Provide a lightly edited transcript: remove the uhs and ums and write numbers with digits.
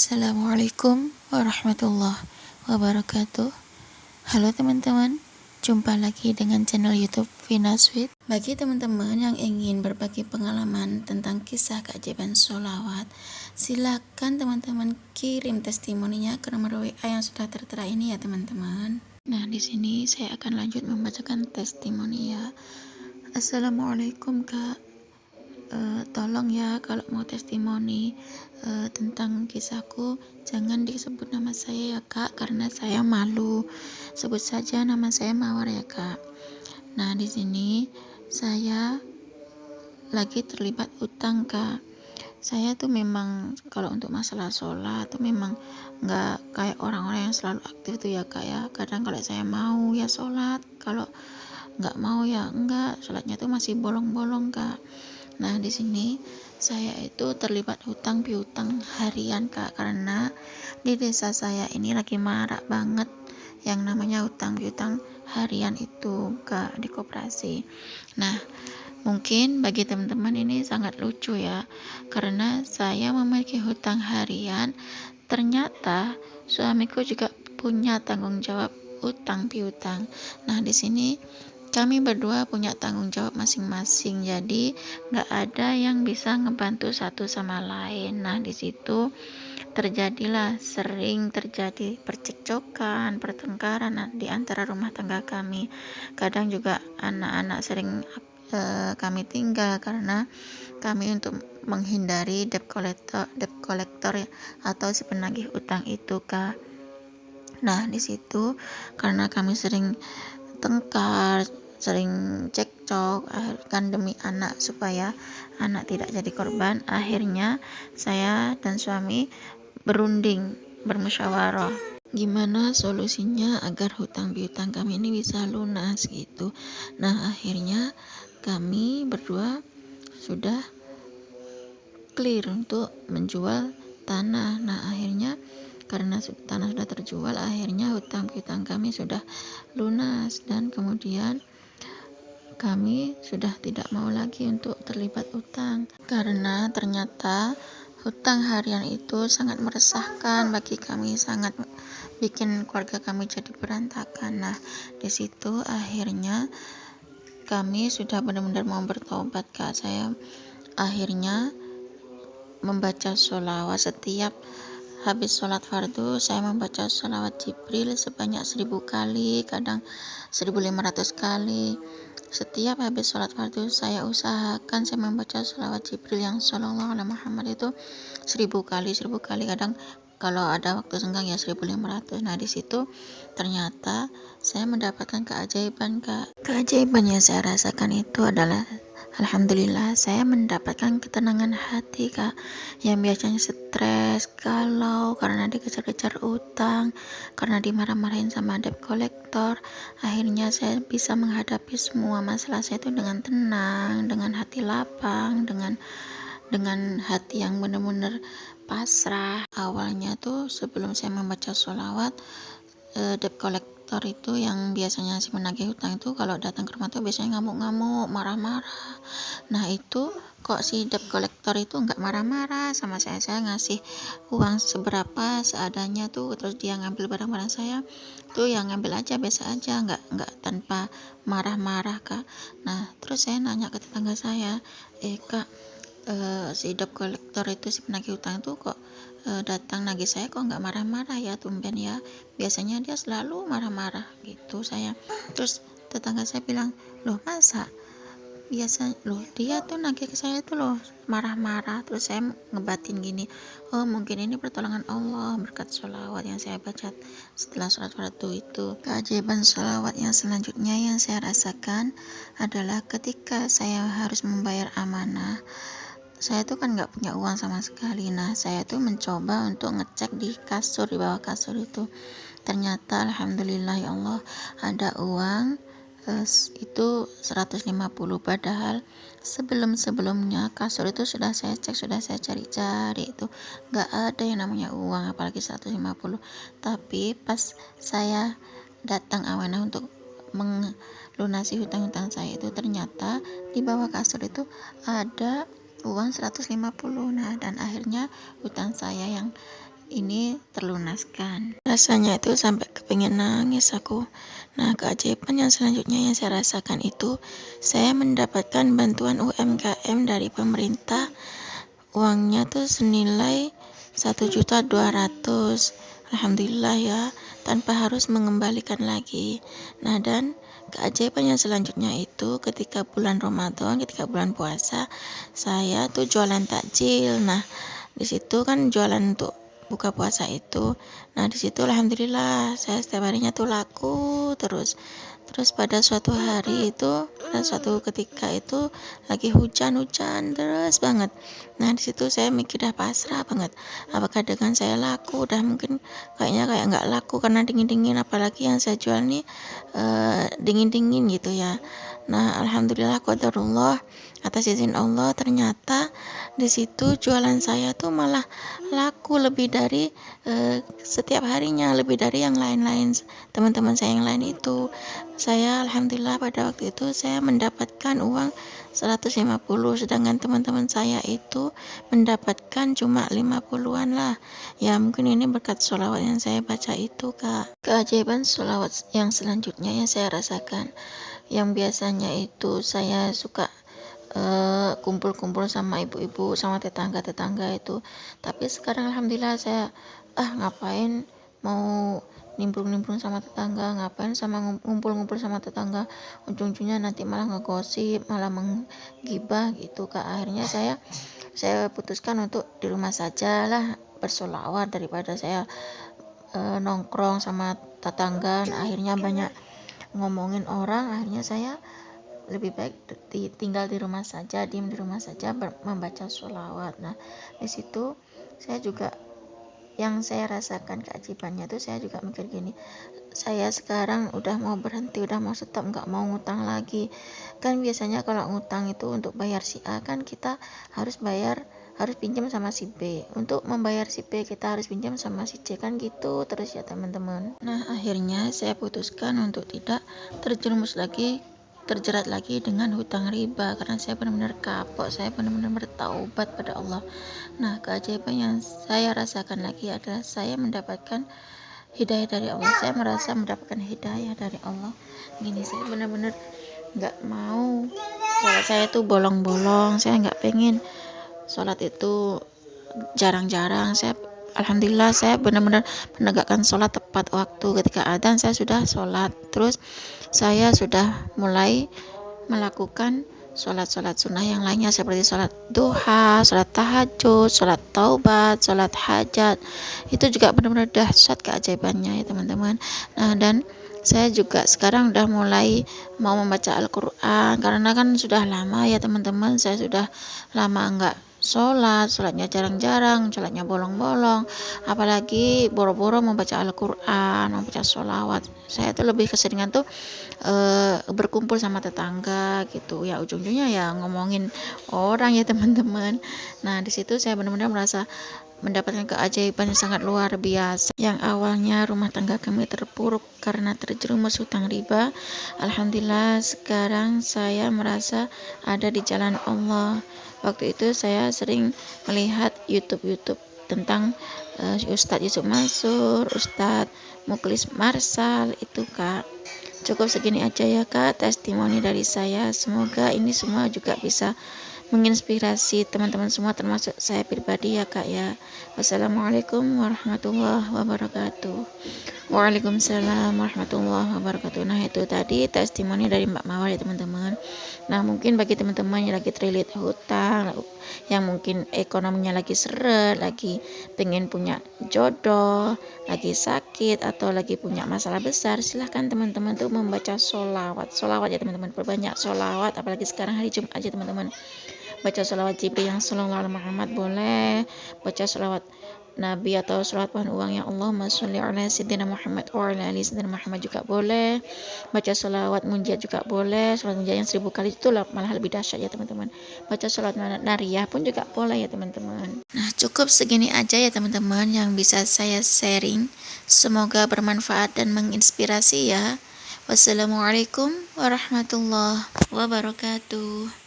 Assalamualaikum warahmatullahi wabarakatuh. Halo teman-teman, jumpa lagi dengan channel YouTube Vina Sweet. Bagi teman-teman yang ingin berbagi pengalaman tentang kisah keajaiban sholawat, silakan teman-teman kirim testimoninya ke nomor WA yang sudah tertera ini ya teman-teman. Nah, di sini saya akan lanjut membacakan testimoni ya. Assalamualaikum Kak. Tolong ya kalau mau testimoni tentang kisahku, jangan disebut nama saya ya Kak, karena saya malu. Sebut saja nama saya Mawar ya Kak. Nah, di sini saya lagi terlibat utang Kak. Saya tuh memang kalau untuk masalah sholat tuh memang nggak kayak orang-orang yang selalu aktif tuh ya Kak ya. Kadang kalau saya mau ya sholat, kalau nggak mau ya enggak, sholatnya tuh masih bolong-bolong Kak. Nah, di sini saya itu terlibat hutang piutang harian Kak, karena di desa saya ini lagi marak banget yang namanya hutang piutang harian itu Kak di koperasi. Nah, mungkin bagi teman-teman ini sangat lucu ya, karena saya memiliki hutang harian, ternyata suamiku juga punya tanggung jawab hutang piutang. Nah, di sini kami berdua punya tanggung jawab masing-masing, jadi nggak ada yang bisa ngebantu satu sama lain. Nah, di situ sering terjadi percekcokan, pertengkaran di antara rumah tangga kami. Kadang juga anak-anak sering kami tinggal karena kami untuk menghindari debt collector ya, atau si penagih utang itu Kak. Nah, di situ karena kami sering tengkar, sering cekcok, kan demi anak, supaya anak tidak jadi korban, akhirnya saya dan suami berunding, bermusyawarah gimana solusinya agar hutang piutang kami ini bisa lunas gitu. Nah, akhirnya kami berdua sudah clear untuk menjual tanah. Nah, akhirnya karena tanah sudah terjual, akhirnya hutang piutang kami sudah lunas, dan kemudian kami sudah tidak mau lagi untuk terlibat utang, karena ternyata hutang harian itu sangat meresahkan bagi kami, sangat bikin keluarga kami jadi berantakan. Nah, di situ akhirnya kami sudah benar-benar mau bertobat Kak. Saya akhirnya membaca sholawat setiap habis sholat fardu. Saya membaca sholawat Jibril sebanyak 1000 kali, kadang 1500 kali. Setiap habis sholat fardu saya usahakan saya membaca sholawat Jibril yang sallallahu alaihi Muhammad itu 1000 kali, kadang kalau ada waktu senggang ya 1500. Nah, di situ ternyata saya mendapatkan keajaiban Kak. Keajaiban yang saya rasakan itu adalah alhamdulillah saya mendapatkan ketenangan hati Kak, yang biasanya stres, galau karena dikejar-kejar utang, karena dimarah-marahin sama debt collector. Akhirnya saya bisa menghadapi semua masalah saya itu dengan tenang, dengan hati lapang, dengan hati yang benar-benar pasrah. Awalnya tuh sebelum saya membaca sholawat, debt collector itu yang biasanya si menagih hutang itu kalau datang ke rumah tuh biasanya ngamuk-ngamuk, marah-marah. Nah, itu kok si debt collector itu nggak marah-marah sama saya ngasih uang seberapa seadanya tuh, terus dia ngambil barang-barang saya tuh yang ngambil aja biasa aja, nggak tanpa marah-marah Kak. Nah, terus saya nanya ke tetangga saya, Kak, si debt collector itu, si penagih hutang itu kok datang nagih saya kok nggak marah-marah ya, tumben ya, biasanya dia selalu marah-marah gitu saya. Terus tetangga saya bilang, loh masa biasa, loh dia tuh nagih ke saya tuh loh marah-marah. Terus saya ngebatin gini, oh mungkin ini pertolongan Allah berkat sholawat yang saya baca setelah sholat fardu itu. Keajaiban sholawat yang selanjutnya yang saya rasakan adalah ketika saya harus membayar amanah. Saya tuh kan nggak punya uang sama sekali. Nah, saya tuh mencoba untuk ngecek di kasur, di bawah kasur itu. Ternyata alhamdulillah ya Allah ada uang itu 150, padahal sebelumnya kasur itu sudah saya cek, sudah saya cari-cari, itu nggak ada yang namanya uang apalagi 150. Tapi pas saya datang amanah untuk melunasi hutang-hutang saya itu, ternyata di bawah kasur itu ada uang 150. Nah, dan akhirnya hutang saya yang ini terlunaskan. Rasanya itu sampai kepingin nangis aku. Nah, keajaiban yang selanjutnya yang saya rasakan itu, saya mendapatkan bantuan UMKM dari pemerintah. Uangnya tuh senilai 1.200.000. Alhamdulillah ya, tanpa harus mengembalikan lagi. Nah, dan keajaiban yang selanjutnya itu ketika bulan Ramadan, ketika bulan puasa, saya tuh jualan takjil. Nah, di situ kan jualan untuk buka puasa itu. Nah, di situ alhamdulillah saya setiap harinya tuh laku terus. Terus pada suatu hari itu, pada suatu ketika itu lagi hujan-hujan terus banget. Nah, di situ saya mikir dah pasrah banget. Apakah dengan saya laku? Udah mungkin kayaknya kayak nggak laku karena dingin-dingin, apalagi yang saya jual nih dingin-dingin gitu ya. Nah, alhamdulillah qadarullah, atas izin Allah ternyata di situ jualan saya tuh malah laku lebih dari setiap harinya, lebih dari yang lain-lain, teman-teman saya yang lain itu. Saya alhamdulillah pada waktu itu saya mendapatkan uang 150, sedangkan teman-teman saya itu mendapatkan cuma 50-an lah. Ya mungkin ini berkat sholawat yang saya baca itu, Kak. Keajaiban sholawat yang selanjutnya yang saya rasakan, yang biasanya itu saya suka kumpul-kumpul sama ibu-ibu, sama tetangga-tetangga itu, tapi sekarang alhamdulillah saya ngapain mau nimbrung-nimbrung sama tetangga, ngapain sama ngumpul-ngumpul sama tetangga, ujung-ujungnya nanti malah ngegosip, malah menggibah gitu, Kak. Akhirnya saya putuskan untuk di rumah saja lah bersolawat daripada saya nongkrong sama tetangga. Akhirnya banyak ngomongin orang, akhirnya saya lebih baik tinggal di rumah saja, diam di rumah saja, membaca sholawat. Nah, di situ saya juga yang saya rasakan keajaibannya itu, saya juga mikir gini, saya sekarang udah mau berhenti, udah mau stop, nggak mau ngutang lagi. Kan biasanya kalau ngutang itu untuk bayar si A kan kita harus pinjam sama si B. Untuk membayar si B kita harus pinjam sama si C, kan gitu terus ya teman-teman. Nah, akhirnya saya putuskan untuk tidak terjerat lagi dengan hutang riba, karena saya benar-benar kapok, saya benar-benar bertaubat pada Allah. Nah, keajaiban yang saya rasakan lagi adalah saya mendapatkan hidayah dari Allah. Saya merasa mendapatkan hidayah dari Allah. Gini, saya benar-benar nggak mau sholat saya tuh bolong-bolong. Saya nggak pengen sholat itu jarang-jarang. Alhamdulillah saya benar-benar menegakkan sholat tepat waktu. Ketika adzan saya sudah sholat. Terus saya sudah mulai melakukan sholat-sholat sunnah yang lainnya seperti sholat duha, sholat tahajud, sholat taubat, sholat hajat. Itu juga benar-benar dahsyat keajaibannya ya teman-teman. Nah, dan saya juga sekarang udah mulai mau membaca Al-Quran, karena kan sudah lama ya teman-teman, saya sudah lama enggak sholatnya jarang-jarang, sholatnya bolong-bolong, apalagi boro-boro membaca Al-Quran, membaca sholawat. Saya tuh lebih keseringan tuh berkumpul sama tetangga gitu ya, ujung-ujungnya ya ngomongin orang ya teman-teman. Nah, di situ saya benar-benar merasa mendapatkan keajaiban yang sangat luar biasa. Yang awalnya rumah tangga kami terpuruk karena terjerumus hutang riba, alhamdulillah sekarang saya merasa ada di jalan Allah. Waktu itu saya sering melihat YouTube tentang Ustadz Yusuf Mansur, Ustadz Muklis Marsal itu, Kak. Cukup segini aja ya, Kak, testimoni dari saya. Semoga ini semua juga bisa menginspirasi teman-teman semua, termasuk saya pribadi ya, Kak ya. Wassalamualaikum warahmatullahi wabarakatuh. Waalaikumsalam warahmatullahi wabarakatuh. Nah, itu tadi testimoni dari Mbak Mawar ya teman-teman. Nah, mungkin bagi teman-teman yang lagi terlilit hutang, yang mungkin ekonominya lagi seret, lagi pengen punya jodoh, lagi sakit, atau lagi punya masalah besar, silahkan teman-teman tuh membaca sholawat ya teman-teman. Perbanyak sholawat, apalagi sekarang hari Jumat aja teman-teman. Baca sholawat Jibril yang sallallahu alaihi Muhammad boleh, baca sholawat Nabi atau sholawat pohon uang yang Allahumma sholli ala sayyidina Muhammad wa ala ali sayyidina Muhammad juga boleh, baca sholawat munjiat juga boleh. Sholawat munjiat yang 1000 kali itu malah lebih dahsyat ya teman-teman. Baca sholawat nariyah pun juga boleh ya teman-teman. Nah, cukup segini aja ya teman-teman yang bisa saya sharing, semoga bermanfaat dan menginspirasi ya. Wassalamualaikum warahmatullahi wabarakatuh.